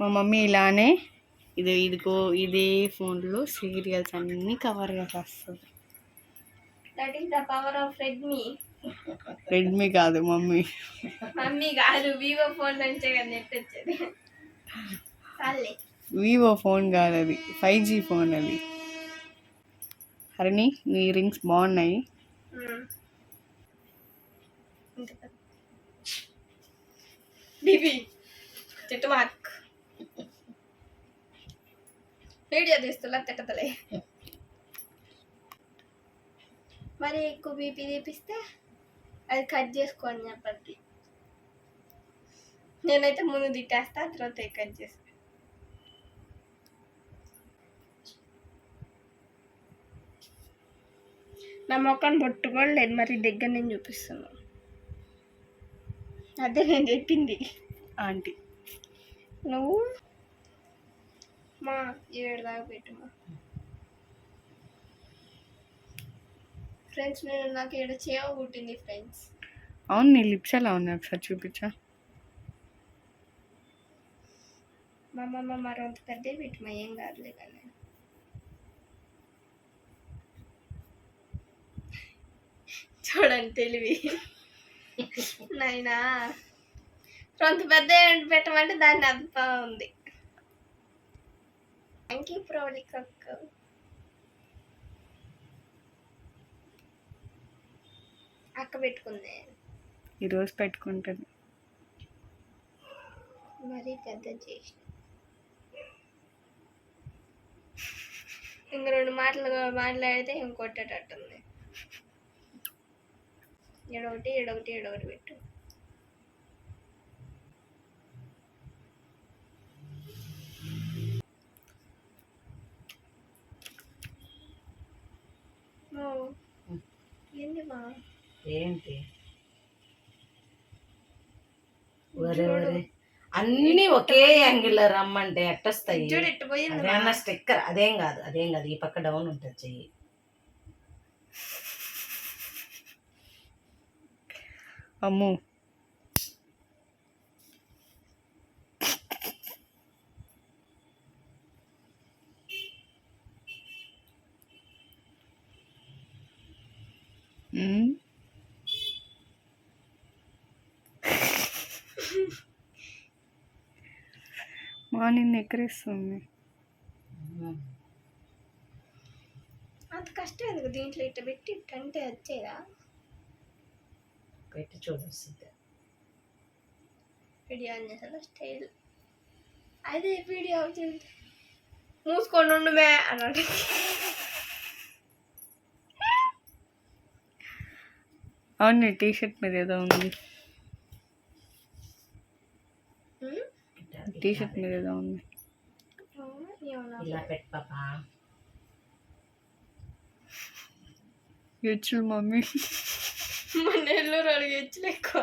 మా మమ్మీ ఇలానే ఇదే ఫోన్లో సీరియల్స్ అన్నీ కవర్గా చేస్తుంది. That is the power of Redmi కాదు మమ్మీ కాదు, వివో ఫోన్ నుంచే కదా నెట్ వచ్చేది. వివో ఫోన్ కాదు, అది 5G ఫోన్. అది హరిణి, నీ రింగ్స్ బాగున్నాయి. చెట్టు మార్క్ వీడియో తీస్తున్నా తిట్టతలే. మరి ఎక్కువ బీపీ తీపిస్తే అది కట్ చేసుకోని చెప్పండి. నేనైతే ముందు తిట్టేస్తా, తర్వాత కట్ చేస్తా. నా మొక్కను పట్టుకోలేదు, మరి దగ్గర నేను చూపిస్తున్నాను. అదే నేను చెప్పింది ఆంటీ. నువ్వు మా 7 దాకా పెట్టుమా. ఫ్రెండ్స్, నాకు ఇక్కడ చేవ పుట్టింది ఫ్రెండ్స్. అవును, నీ లిప్స్ ఎలా ఉన్నాయి ఒకసారి చూపించా. మా అమ్మమ్మ మరొంత పెద్ద పెట్టుమా, ఏం కాదులే. కానీ చూడండి తెలివి నాయనా. రొంత పెద్ద పెట్టమంటే దాన్ని అంత ఉంది. థ్యాంక్ యూ ప్రోలిక్ అక్క. అక్క పెట్టుకుంది, ఈరోజు పెట్టుకుంటుంది. మరీ పెద్ద చేసిన. ఇంక 2 మాటలు మాట్లాడితే ఇంకొట్టేటట్టుంది. ఎడొకటి పెట్టు. ఏంటి మా ఏంటి అన్ని ఒకే యాంగిల్ రమ్మంటే ఎట్టొస్తాయి? అదేమన్నా స్టిక్కర్? అదేం కాదు. ఈ పక్క డౌన్ ఉంటుంది చెయ్యి. అమ్ము, మా నిన్ను ఎక్కరేస్తుంది. అంత కష్టం ఎందుకు? దీంట్లో ఇట్ట పెట్టి అంటే వచ్చేదా? పెట్టి చూపిస్తుంది. వీడియో ఆన్ చేసాను స్టైల్. అదే వీడియో అవుతుంది. మూసుకొని ఉండుమే అన్నాడు. అవును, నీ టీషర్ట్ మీద ఏదో ఉంది. టీషర్ట్ మీద ఏదో ఉంది. ఇలా పెట్టు పాపా. ఎచ్చులు మమ్మీ. మన నెల్లూరు అడిగి ఎచ్చులు ఎక్కువ.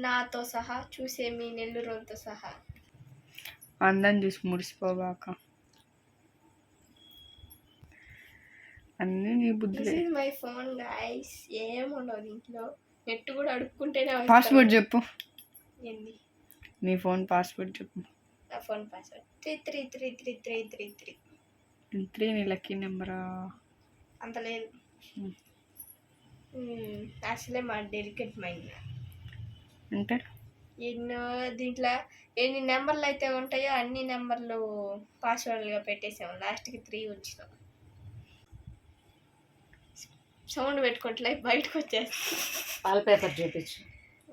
నాతో సహా చూసే మీ నెల్లూరుతో సహా అందరం చూసి మురిసిపోగాక. అన్నీ నీ బుద్ధి. This is my phone guys. ఏముండవు దీంట్లో. నెట్ కూడా అడుక్కుంటేనే. పాస్వర్డ్ చెప్పు. ఏంది? నీ ఫోన్ పాస్వర్డ్ చెప్పు. నా ఫోన్ పాస్వర్డ్ 33333333. 3 నీ లక్కీ నెంబరా? అంత లేదు. అసలే మా డెలికేట్ మైండ్. అంటే ఎన్నో దీంట్లో ఎన్ని నెంబర్లు అయితే ఉంటాయో అన్ని నెంబర్లు పాస్వర్డ్గా పెట్టేసాము. లాస్ట్కి 3 ఉంచినాం. సౌండ్ పెట్టుకుంటలే బయటకు వచ్చేస్తాం. వాల్ పేపర్ చూపించు.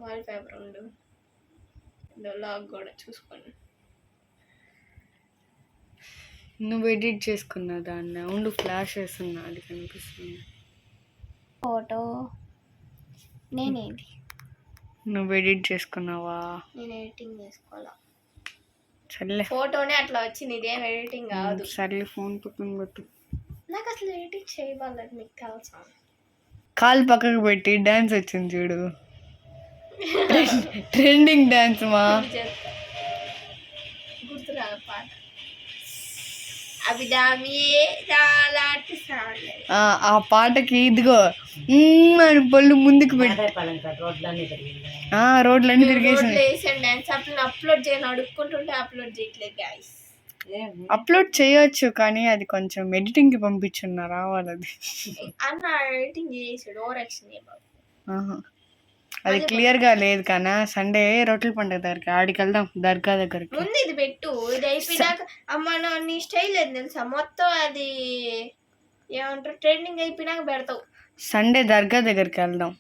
వాల్ పేపర్ ఉండు, లాగ్ కూడా చూసుకోండి. నువ్వు ఎడిట్ చేసుకున్నా దాన్ని. ఉండు, ఫ్లాష్ వేస్తున్నా, అది కనిపిస్తుంది. ఫోటో నేనేది? నువ్వు ఎడిట్ చేసుకున్నావా? నేను ఎడిటింగ్ చేసుకోవాలా? సర్లే, ఫోటోనే అట్లా వచ్చింది, ఇదేం ఎడిటింగ్ కాదు. సర్లే, ఫోన్ పక్కన పెట్టు. నాకు అసలు ఎడిటింగ్ చేయవాలని మీకు తెలుసా? కాలు పక్కకు పెట్టి డాన్స్ వచ్చింది చూడు, ట్రెండింగ్ డాన్స్. మా గుర్తురా పాట. అభిదామియే చాలా ఆ పాటకి ఇదిగో అని పళ్ళు ముందుకు పెట్టి అదే పలంక రోడ్లన్నీ తిరిగింది. రోడ్లన్నీ తిరిగేసి వేసాను డాన్స్ అప్లోడ్ చేయను అడుక్కుంటుంటే అప్లోడ్ చేయట్లేదు గాయస్. అప్లోడ్ చేయొచ్చు కానీ అది కొంచెం ఎడిటింగ్ కి పంపించున్నా రావాలి అది. అన్న ఎడిటింగ్ చేసాడు ఓవర్ యాక్షన్. అది క్లియర్ గా లేదు కానీ సండే రొట్టెల పండుగ దగ్గరికి ఆడికి వెళ్దాం దర్గా దగ్గరికి. ముందు ఇది పెట్టు, ఇది అయిపోయినాక అమ్మ నీ స్టైల్ లేదు తెలుసా, మొత్తం అది ఏమంటారు ట్రెండింగ్ అయిపోయినాక పెడతావు. సండే దర్గా దగ్గరికి వెళ్దాం.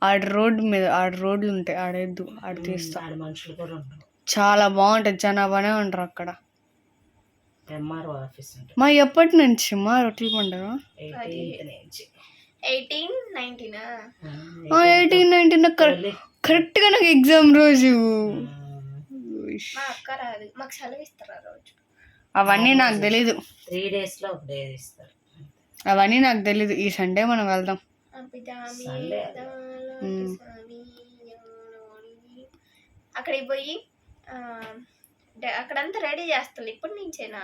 ఆడ రోడ్డు మీద రోడ్లు ఉంటాయి, ఆడేద్దు ఆడ తీస్తా. మనుషులు కూడా ఉంటారు, చాలా బాగుంటది, జనాభానే ఉంటారు అక్కడ. ఎంఆర్ఓ ఆఫీస్ ఉంటుంది. మా ఎప్పటి నుంచి మా రొట్టెల పండుగ 18-19 కరెక్ట్ గా నాకు ఎగ్జామ్ రోజు. మా అక్క రాదు, మాకు సెలవు ఇస్తారు ఆ రోజు. అవన్నీ నాకు తెలీదు, 3 days లో ఒక డే ఇస్తారు. అవన్నీ నాకు తెలీదు. ఈ సండే మనం వెళ్దాం. అక్కడికి పోయి అక్కడంతా రెడీ చేస్తారు ఇప్పటి నుంచేనా,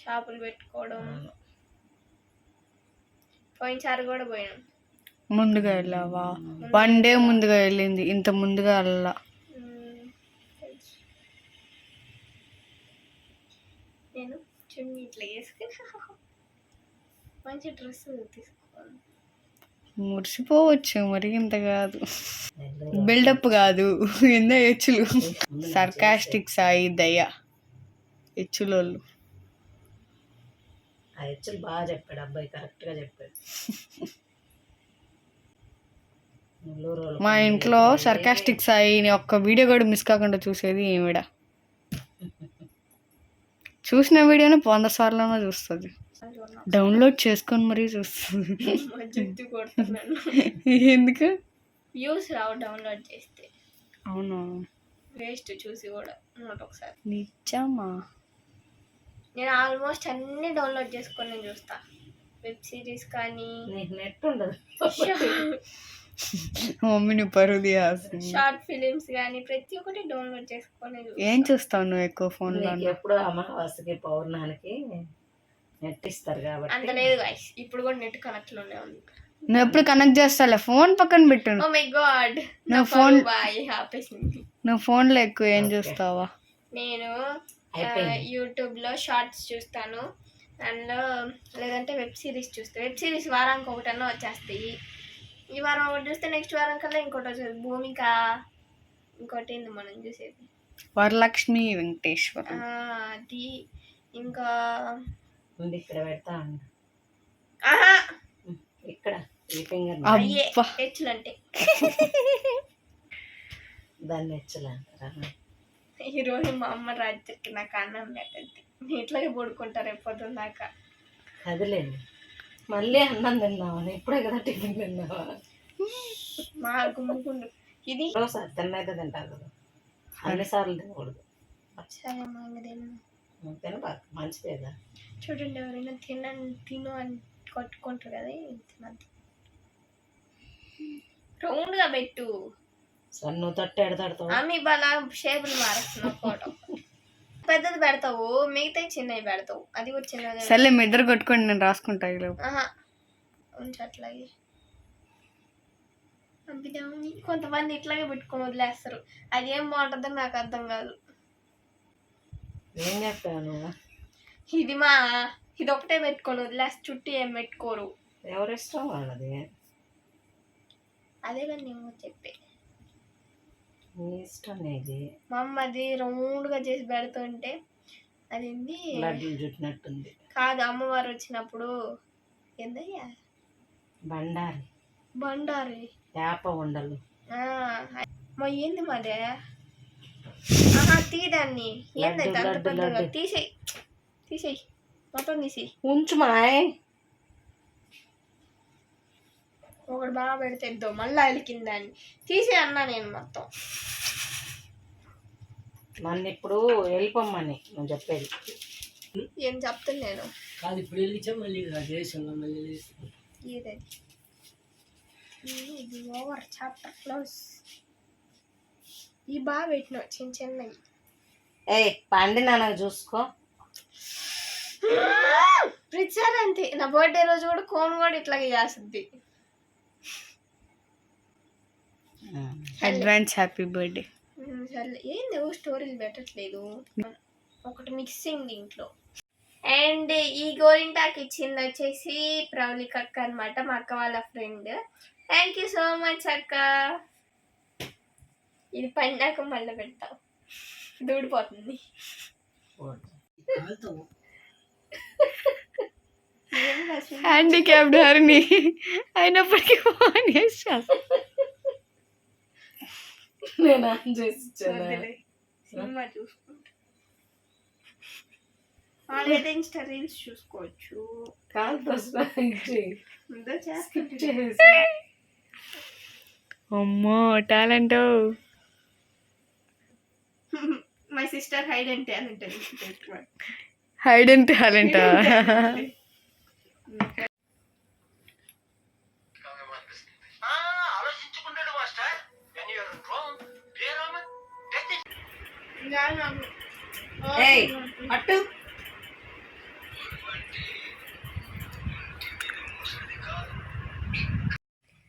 షాపులు పెట్టుకోవడం. పోయినసారి కూడా పోయాం. ముందుగా వెళ్ళావా? 1 day ముందుగా వెళ్ళింది, ఇంత ముందుగా వెళ్ళా. నేను చున్నీ ఇట్లా వేసుకుని మంచి డ్రెస్ తీసుకోవాలి. మురిసిపోవచ్చు, మరి ఇంత కాదు, బిల్డప్ కాదు, ఎందో హెచ్చులు. సర్కాస్టిక్ సాయి దయ హెచ్చులోళ్ళు. ఆ హెచ్చులు బాగా చెప్పాడు అబ్బాయి, కరెక్ట్ గా చెప్పాడు. మా ఇంట్లో సర్కాస్టిక్ సాయిని ఒక్క వీడియో కూడా మిస్ కాకుండా చూసేది ఈవిడ. చూసిన వీడియోని 100 సార్లు చూస్తుంది, డౌన్లోడ్ చేసుకొని మరీ చూస్తుంది. ఎందుకు? వ్యూస్ రావు డౌన్లోడ్ చేస్తే. అవును, వేస్ట్ చూసి కూడా ఒకసారి. నిజమా? నేను ఆల్మోస్ట్ అన్ని డౌన్లోడ్ చేసుకొని చూస్తా, వెబ్ సిరీస్ కానీ. నెట్ ఉండదు, మమ్మీని పరుది. షార్ట్ ఫిలిమ్స్ కానీ ప్రతి ఒక్కటి డౌన్లోడ్ చేసుకొని. ఏం చూస్తావు నువ్వు ఎక్కువ ఫోన్ లో? ఎప్పుడు అమావాస్యకి పౌర్ణానికి నెట్ ఇస్తారు కాబట్టి. అంత లేదు గాయ్స్, ఇప్పుడు కూడా నెట్ కనెక్ట్ లోనే ఉంది. నువ్వు ఎప్పుడు కనెక్ట్ చేస్తాలే, ఫోన్ పక్కన పెట్టు. ఓ మై గాడ్, నువ్వు ఫోన్ ఆపేసింది. నువ్వు ఫోన్ లో ఎక్కువ ఏం చూస్తావా? నేను యూట్యూబ్ లో షార్ట్స్ చూస్తాను, దానిలో లేదంటే వెబ్ సిరీస్ చూస్తాను. వెబ్ సిరీస్ వారానికి ఒకటన్నా వచ్చేస్తాయి. ఈ వారం ఒకటి చూస్తే నెక్స్ట్ వారం కల్లా ఇంకోటి వచ్చేది. భూమిక, ఇంకోటి ఏంది మనం చూసేది, వరలక్ష్మి వెంకటేశ్వర, అది. ఇంకా ఇక్కడ పెడతా ఆహా ఇక్కడ అయ్యే హెచ్చులంటే దాన్ని హెచ్చులంటారా? ఈరోజు మా అమ్మ రాత్రికి నాకు అన్నం పెట్టద్ది, ఇట్లాగే పడుకుంటారు ఎప్పుడు దాకా. అదిలేండి, మళ్ళీ అన్నం తిన్నావా? ఇప్పుడే కదా టిఫిన్ తిన్నావా? మా గుమ్ముకుండు ఇది తిన్నైతే తింటారు కదా, అన్నిసార్లు తినకూడదు. సరే మా తినబాక, మంచిదేగా. చూడండి, ఎవరైనా తిను అని కొట్టుకుంటారు కదా, తినద్దు. రౌండ్గా పెట్టు. సరే నువ్వు తట్టు ఎడతాడుతావు. ఆమె బాగా షేపులు మారుస్తున్నావు. ఫోటో పెద్దది పెడతావు, మిగతా చిన్నవి పెడతావు. అది కూడా చిన్నది. సర్లే మీ ఇద్దరు కొట్టుకోండి, నేను రాసుకుంటా. ఉంచి అట్లాగే. కొంతమంది ఇట్లాగే పెట్టుకొని వదిలేస్తారు, అది ఏం బాగుంటుందో నాకు అర్థం కాదు. ఏం చెప్పాను? ఇది ఒకటే పెట్టుకొని వదిలేస్తే చుట్టూ ఏం పెట్టుకోరు. ఎవరిష్టం వాళ్ళది. అదే కానీ నేను చెప్పే, ఇష్టం ఇది. మా అమ్మ అది రౌండ్గా చేసి పెడుతుంటే అది లడ్డూలు చుట్టినట్టుంది. కాదు, అమ్మవారు వచ్చినప్పుడు ఏందయ్యా బండారి వేప ఉండలు. మా ఏంది మాదే తీదాన్ని ఏందైతే అంత పెద్దగా తీసేయి మొత్తం తీసేయి. ఉంచు మాయ్, ఒకటి బాగా పెడితే మళ్ళీ అలికిందాన్ని తీసే అన్నా నేను మొత్తం. నన్ను ఇప్పుడు వెళ్ళిపోమ్మని నువ్వు చెప్పేది. ఏం చెప్తాను నేను? కాదు ఇప్పుడు వెళ్ళిచ్చా మళ్ళీ ఇది ఓవర్ చాప్టర్ క్లోజ్. ఈ బాగా పెట్టినావు చిన్నవి. పండి నాన్న చూసుకో. ప్రతిసారి అంతే, నా బర్త్డే రోజు కూడా కోన్ కూడా ఇట్లాగే చేస్తుంది. Advance happy birthday. సరే ఏంది స్టోరీలు పెట్టట్లేదు, ఒకటి మిక్సింగ్ ఇంట్లో. అండ్ ఈ గోరింటాకి ఇచ్చింది వచ్చేసి ప్రవళిక అక్క అనమాట, మా అక్క వాళ్ళ friend. Thank you so much అక్క. ఇది పండాక మళ్ళీ పెడతాం, దూడిపోతుంది. హ్యాండిక్యాప్డ్ హరిని అయినప్పటికీ ఫోన్ చేస్తా. నేను ఆన్ చేసి ఇచ్చాను. సినిమా చూసుకుంటా, ఆల్రెడీ ఇన్స్టా రీల్స్ చూసుకోవచ్చు. అమ్మో talent. My sister hide and talent. Hide and talent. అట్టు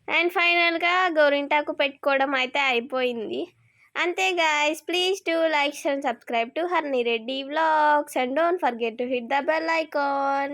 అండ్ ఫైనల్గా గోరింటాకు పెట్టుకోవడం అయితే అయిపోయింది. అంతే guys, please do like and subscribe to Harni Reddy Vlogs and don't forget to hit the bell icon.